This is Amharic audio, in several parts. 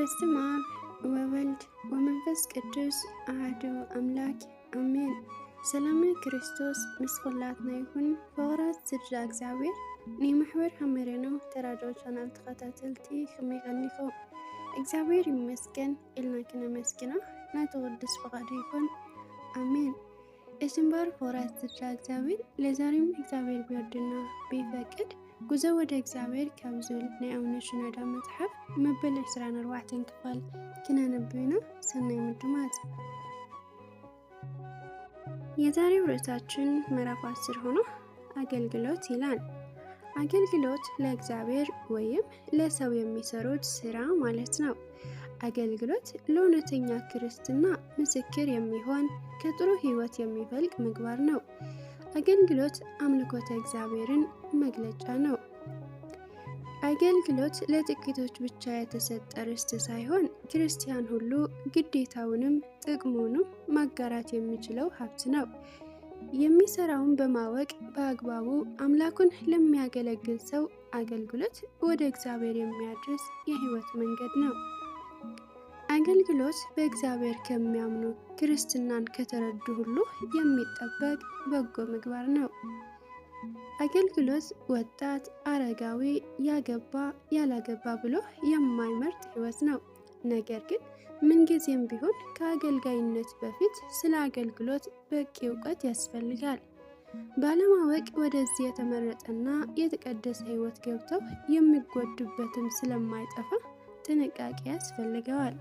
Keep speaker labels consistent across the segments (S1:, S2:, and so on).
S1: በስመ አብ ወወልድ ወመንፈስ ቅዱስ አሐዱ አምላክ አሜን። ሰላም ክርስቶስ ምስኩላትና ይሁን። ፈወራት ስድራ እግዚአብሔር ንማሕበር ሐመረኖ ተራድኦ ቻናል ተኸታተልቲ ከመይ ቀኒኹም? እግዚአብሔር ይመስገን ኢልና ክነመስግኖ ናቱ ቅዱስ ፈቃዱ ይሁን አሜን። እሽምባር ፈወራት ስድራ እግዚአብሔር ለዛሬም እግዚአብሔር ቢወድና ቢፈቅድ ጉዞ ወደ እግዚአብሔር ካብዙል ናይ አቡነ ሽኖዳ መጽሐፍ መበል 24 ክፋል ክናነብና ሰናይ ምድማት። የዛሬው ርዕሳችን ምዕራፍ 10 ሆኖ አገልግሎት ይላል። አገልግሎት ለእግዚአብሔር ወይም ለሰው የሚሰሩት ስራ ማለት ነው። አገልግሎት ለእውነተኛ ክርስትና ምስክር የሚሆን ከጥሩ ሕይወት የሚፈልቅ ምግባር ነው። አገልግሎት አምልኮተ እግዚአብሔርን መግለጫ ነው። አገልግሎት ለጥቂቶች ብቻ የተሰጠ ርስት ሳይሆን ክርስቲያን ሁሉ ግዴታውንም ጥቅሙንም ማጋራት የሚችለው ሀብት ነው። የሚሰራውን በማወቅ በአግባቡ አምላኩን ለሚያገለግል ሰው አገልግሎት ወደ እግዚአብሔር የሚያድርስ የሕይወት መንገድ ነው። አገልግሎት በእግዚአብሔር ከሚያምኑ ክርስትናን ከተረዱ ሁሉ የሚጠበቅ በጎ ምግባር ነው። አገልግሎት ወጣት፣ አረጋዊ፣ ያገባ፣ ያላገባ ብሎ የማይመርጥ ሕይወት ነው። ነገር ግን ምንጊዜም ቢሆን ከአገልጋይነት በፊት ስለ አገልግሎት በቂ እውቀት ያስፈልጋል። ባለማወቅ ወደዚህ የተመረጠና የተቀደሰ ሕይወት ገብተው የሚጎዱበትም ስለማይጠፋ ጥንቃቄ ያስፈልገዋል።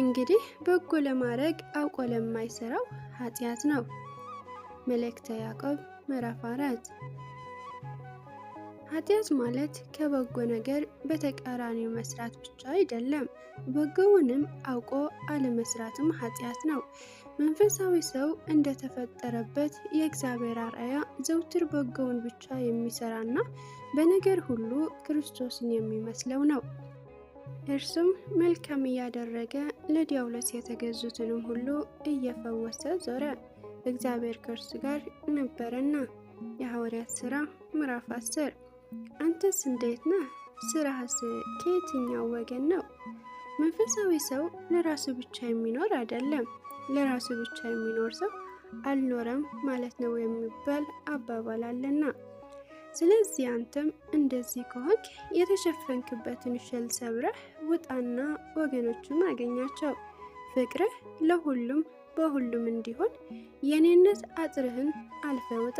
S1: እንግዲህ በጎ ለማድረግ አውቆ ለማይሰራው ኃጢአት ነው። መልእክተ ያዕቆብ ምዕራፍ 4። ኃጢአት ማለት ከበጎ ነገር በተቃራኒው መስራት ብቻ አይደለም፣ በጎውንም አውቆ አለመስራትም ኃጢአት ነው። መንፈሳዊ ሰው እንደተፈጠረበት የእግዚአብሔር አርአያ ዘውትር በጎውን ብቻ የሚሰራና በነገር ሁሉ ክርስቶስን የሚመስለው ነው። እርሱም መልካም እያደረገ ለዲያብሎስ የተገዙትንም ሁሉ እየፈወሰ ዞረ፣ እግዚአብሔር ከእርሱ ጋር ነበረና። የሐዋርያት ሥራ ምዕራፍ 10። አንተስ እንዴት ነህ? ስራህስ ከየትኛው ወገን ነው? መንፈሳዊ ሰው ለራሱ ብቻ የሚኖር አይደለም። ለራሱ ብቻ የሚኖር ሰው አልኖረም ማለት ነው የሚባል አባባል አለና። ስለዚህ አንተም እንደዚህ ከሆንክ የተሸፈንክበትን ሸል ሰብረህ ውጣና ወገኖቹን አገኛቸው። ፍቅርህ ለሁሉም በሁሉም እንዲሆን የኔነት አጥርህን አልፈ ውጣ።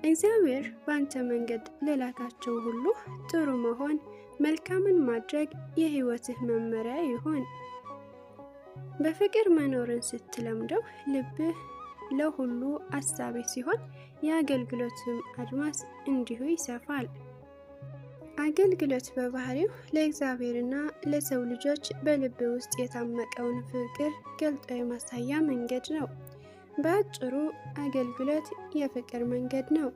S1: እግዚአብሔር በአንተ መንገድ ለላካቸው ሁሉ ጥሩ መሆን፣ መልካምን ማድረግ የሕይወትህ መመሪያ ይሁን። በፍቅር መኖርን ስትለምደው ልብህ ለሁሉ አሳቢ ሲሆን የአገልግሎትም አድማስ እንዲሁ ይሰፋል። አገልግሎት በባህሪው ለእግዚአብሔርና ለሰው ልጆች በልብ ውስጥ የታመቀውን ፍቅር ገልጦ የማሳያ መንገድ ነው። በአጭሩ አገልግሎት የፍቅር መንገድ ነው።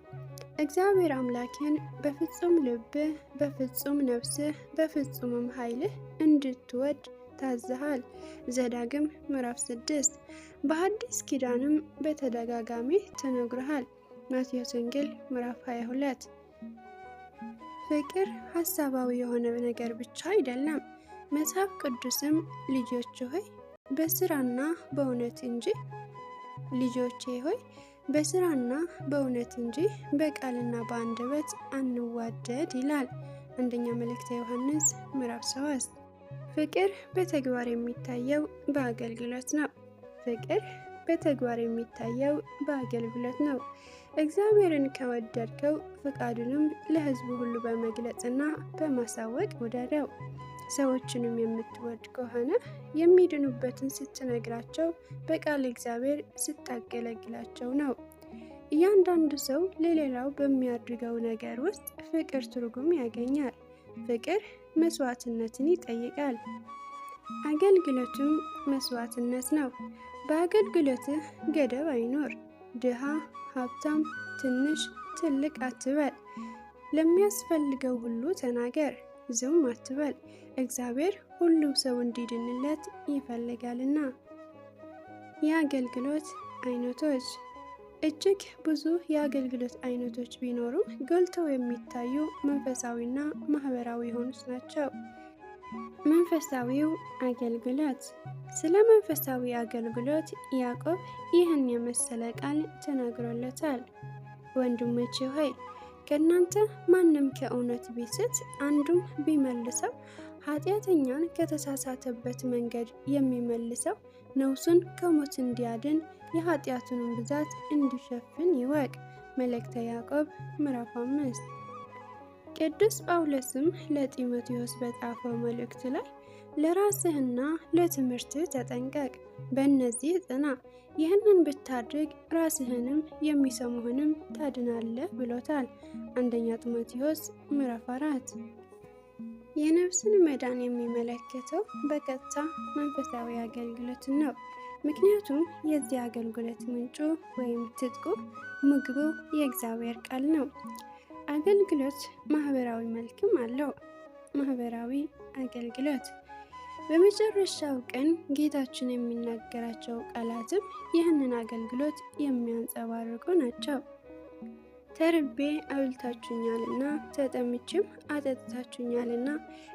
S1: እግዚአብሔር አምላክን በፍጹም ልብህ፣ በፍጹም ነፍስህ፣ በፍጹምም ኃይልህ እንድትወድ ታዘሃል። ዘዳግም ምዕራፍ 6። በሐዲስ ኪዳንም በተደጋጋሚ ተነግሯል። ማቴዎስ ወንጌል ምዕራፍ 22። ፍቅር ሐሳባዊ የሆነ ነገር ብቻ አይደለም። መጽሐፍ ቅዱስም ልጆቼ ሆይ በስራና በእውነት እንጂ በቃልና በአንደበት አንዋደድ ይላል። አንደኛ መልእክተ ዮሐንስ ምዕራፍ 3። ፍቅር በተግባር የሚታየው በአገልግሎት ነው። እግዚአብሔርን ከወደድከው ፍቃዱንም ለሕዝቡ ሁሉ በመግለጽና በማሳወቅ ውደደው። ሰዎችንም የምትወድ ከሆነ የሚድኑበትን ስትነግራቸው፣ በቃል እግዚአብሔር ስታገለግላቸው ነው። እያንዳንዱ ሰው ለሌላው በሚያድርገው ነገር ውስጥ ፍቅር ትርጉም ያገኛል። ፍቅር መስዋዕትነትን ይጠይቃል። አገልግሎቱም መስዋዕትነት ነው። በአገልግሎትህ ገደብ አይኖር። ድሃ፣ ሀብታም፣ ትንሽ፣ ትልቅ አትበል። ለሚያስፈልገው ሁሉ ተናገር፣ ዝም አትበል። እግዚአብሔር ሁሉም ሰው እንዲድንለት ይፈልጋልና። የአገልግሎት አይነቶች እጅግ ብዙ የአገልግሎት አይነቶች ቢኖሩም ጎልተው የሚታዩ መንፈሳዊና ማህበራዊ የሆኑት ናቸው። መንፈሳዊው አገልግሎት። ስለ መንፈሳዊ አገልግሎት ያዕቆብ ይህን የመሰለ ቃል ተናግሮለታል። ወንድሞቼ ሆይ ከእናንተ ማንም ከእውነት ቢስት አንዱም ቢመልሰው ኃጢአተኛን ከተሳሳተበት መንገድ የሚመልሰው ነፍሱን ከሞት እንዲያድን የኃጢአቱንም ብዛት እንዲሸፍን ይወቅ። መልእክተ ያዕቆብ ምዕራፍ 5። ቅዱስ ጳውሎስም ለጢሞቴዎስ በጻፈው መልእክት ላይ ለራስህና ለትምህርትህ ተጠንቀቅ፣ በእነዚህ ጽና፣ ይህንን ብታድርግ ራስህንም የሚሰሙህንም ታድናለህ ብሎታል። አንደኛ ጢሞቴዎስ ምዕራፍ 4። የነፍስን መዳን የሚመለከተው በቀጥታ መንፈሳዊ አገልግሎትን ነው። ምክንያቱም የዚህ አገልግሎት ምንጩ ወይም ትጥቁ ምግቡ የእግዚአብሔር ቃል ነው። አገልግሎት ማህበራዊ መልክም አለው። ማህበራዊ አገልግሎት በመጨረሻው ቀን ጌታችን የሚናገራቸው ቃላትም ይህንን አገልግሎት የሚያንጸባርቁ ናቸው። ተርቤ አብልታችሁኛልና፣ ተጠምቼም አጠጥታችሁኛልና፣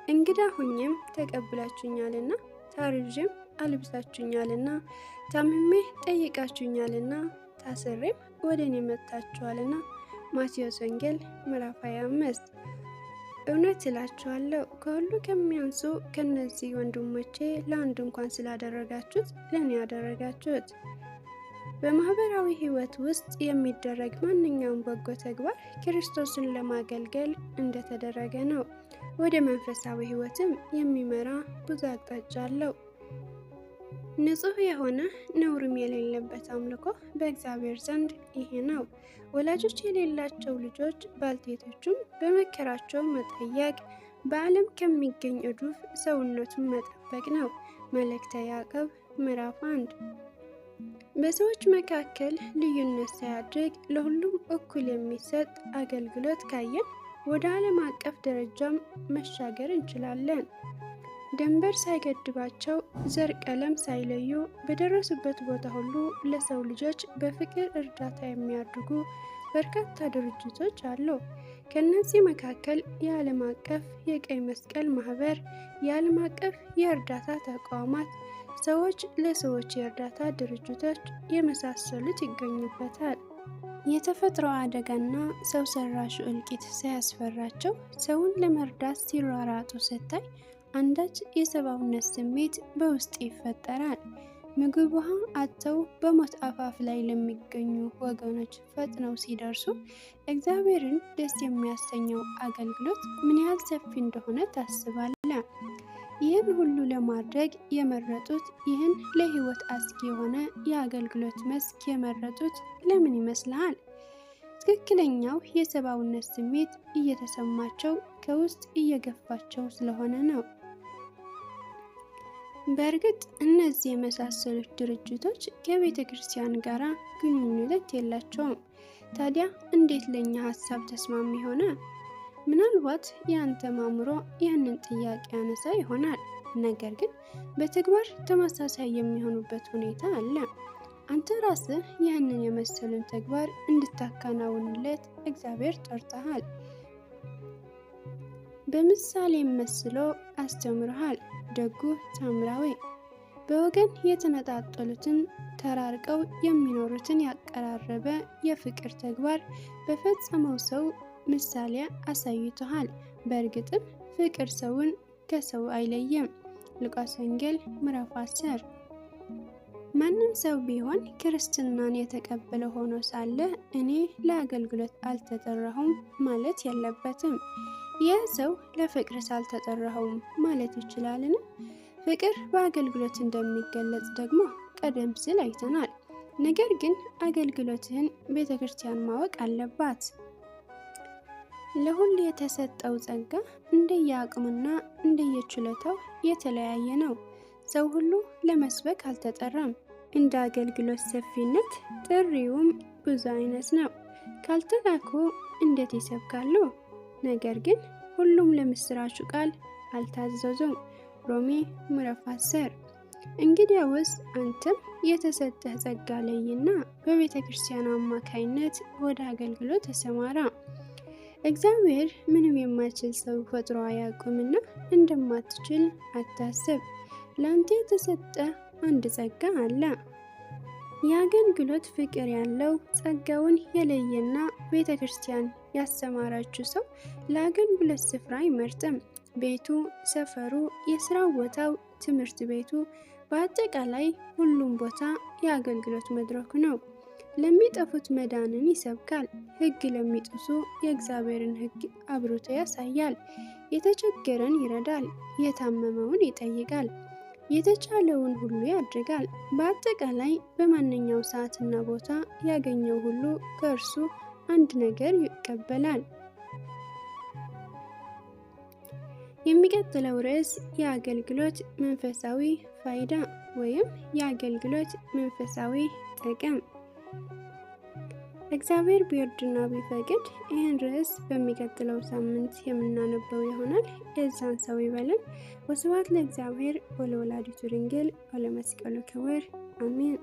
S1: እንግዳ ሁኜም ተቀብላችሁኛልና፣ ታርዤም አልብሳችሁኛልና፣ ታምሜ ጠይቃችሁኛልና፣ ታስሬም ወደ እኔ መጥታችኋልና። ማቴዎስ ወንጌል ምዕራፍ 25። እውነት እላችኋለሁ ከሁሉ ከሚያንሱ ከነዚህ ወንድሞቼ ለአንድ እንኳን ስላደረጋችሁት ለእኔ ያደረጋችሁት። በማህበራዊ ሕይወት ውስጥ የሚደረግ ማንኛውም በጎ ተግባር ክርስቶስን ለማገልገል እንደተደረገ ነው። ወደ መንፈሳዊ ሕይወትም የሚመራ ብዙ አቅጣጫ አለው። ንጹሕ የሆነ ነውርም የሌለበት አምልኮ በእግዚአብሔር ዘንድ ይሄ ነው። ወላጆች የሌላቸው ልጆች ባልቴቶቹም በመከራቸው መጠየቅ፣ በዓለም ከሚገኝ እዱፍ ሰውነቱን መጠበቅ ነው። መልእክተ ያዕቆብ ምዕራፍ 1። በሰዎች መካከል ልዩነት ሳያድርግ ለሁሉም እኩል የሚሰጥ አገልግሎት ካየን ወደ ዓለም አቀፍ ደረጃም መሻገር እንችላለን። ድንበር ሳይገድባቸው ዘር፣ ቀለም ሳይለዩ በደረሱበት ቦታ ሁሉ ለሰው ልጆች በፍቅር እርዳታ የሚያደርጉ በርካታ ድርጅቶች አሉ። ከነዚህ መካከል የዓለም አቀፍ የቀይ መስቀል ማህበር፣ የዓለም አቀፍ የእርዳታ ተቋማት፣ ሰዎች ለሰዎች የእርዳታ ድርጅቶች የመሳሰሉት ይገኙበታል። የተፈጥሮ አደጋና ሰው ሰራሹ እልቂት ሳያስፈራቸው ሰውን ለመርዳት ሲሯሯጡ ስታይ አንዳች የሰብአዊነት ስሜት በውስጥ ይፈጠራል። ምግብ፣ ውሃ አጥተው በሞት አፋፍ ላይ ለሚገኙ ወገኖች ፈጥነው ሲደርሱ እግዚአብሔርን ደስ የሚያሰኘው አገልግሎት ምን ያህል ሰፊ እንደሆነ ታስባለህ። ይህን ሁሉ ለማድረግ የመረጡት፣ ይህን ለህይወት አስጊ የሆነ የአገልግሎት መስክ የመረጡት ለምን ይመስልሃል? ትክክለኛው የሰብአዊነት ስሜት እየተሰማቸው ከውስጥ እየገፋቸው ስለሆነ ነው። በእርግጥ እነዚህ የመሳሰሉት ድርጅቶች ከቤተ ክርስቲያን ጋር ግንኙነት የላቸውም። ታዲያ እንዴት ለኛ ሀሳብ ተስማሚ ሆነ? ምናልባት የአንተ አእምሮ ይህንን ጥያቄ ያነሳ ይሆናል። ነገር ግን በተግባር ተመሳሳይ የሚሆኑበት ሁኔታ አለ። አንተ ራስህ ይህንን የመሰሉን ተግባር እንድታከናውንለት እግዚአብሔር ጠርተሃል። በምሳሌ መስሎ አስተምሮሃል። ደጉ ሳምራዊ በወገን የተነጣጠሉትን ተራርቀው የሚኖሩትን ያቀራረበ የፍቅር ተግባር በፈጸመው ሰው ምሳሌ አሳይቶሃል። በእርግጥም ፍቅር ሰውን ከሰው አይለይም። ሉቃስ ወንጌል ምዕራፍ 10። ማንም ሰው ቢሆን ክርስትናን የተቀበለ ሆኖ ሳለ እኔ ለአገልግሎት አልተጠራሁም ማለት የለበትም። ይህ ሰው ለፍቅርስ አልተጠራሁም ማለት ይችላልን? ፍቅር በአገልግሎት እንደሚገለጽ ደግሞ ቀደም ሲል አይተናል። ነገር ግን አገልግሎትህን ቤተ ክርስቲያን ማወቅ አለባት። ለሁሉ የተሰጠው ጸጋ እንደየአቅሙና እንደየችሎታው የተለያየ ነው። ሰው ሁሉ ለመስበክ አልተጠራም። እንደ አገልግሎት ሰፊነት ጥሪውም ብዙ አይነት ነው። ካልተላኩ እንዴት ይሰብካሉ? ነገር ግን ሁሉም ለምስራቹ ቃል አልታዘዙም። ሮሜ ምዕራፍ 10። እንግዲያውስ አንተም የተሰጠህ ጸጋ ለይና በቤተ ክርስቲያን አማካይነት ወደ አገልግሎት ተሰማራ። እግዚአብሔር ምንም የማይችል ሰው ፈጥሮ አያውቅምና እንደማትችል አታስብ። ለአንተ የተሰጠ አንድ ጸጋ አለ። የአገልግሎት ፍቅር ያለው ጸጋውን የለየና ቤተ ክርስቲያን ያስተማራችው ሰው ለአገልግሎት ስፍራ አይመርጥም። ቤቱ፣ ሰፈሩ፣ የስራ ቦታው፣ ትምህርት ቤቱ፣ በአጠቃላይ ሁሉም ቦታ የአገልግሎት መድረኩ ነው። ለሚጠፉት መዳንን ይሰብካል። ሕግ ለሚጥሱ የእግዚአብሔርን ሕግ አብርቶ ያሳያል። የተቸገረን ይረዳል። የታመመውን ይጠይቃል። የተቻለውን ሁሉ ያድርጋል። በአጠቃላይ በማንኛው ሰዓትና ቦታ ያገኘው ሁሉ ከእርሱ አንድ ነገር ይቀበላል። የሚቀጥለው ርዕስ የአገልግሎት መንፈሳዊ ፋይዳ ወይም የአገልግሎት መንፈሳዊ ጥቅም። እግዚአብሔር ቢወድና ቢፈቅድ ይህን ርዕስ በሚቀጥለው ሳምንት የምናነበው ይሆናል። የዛን ሰው ይበለን። ወስብሐት ለእግዚአብሔር ወለወላዲቱ ድንግል ወለመስቀሉ ክቡር አሜን።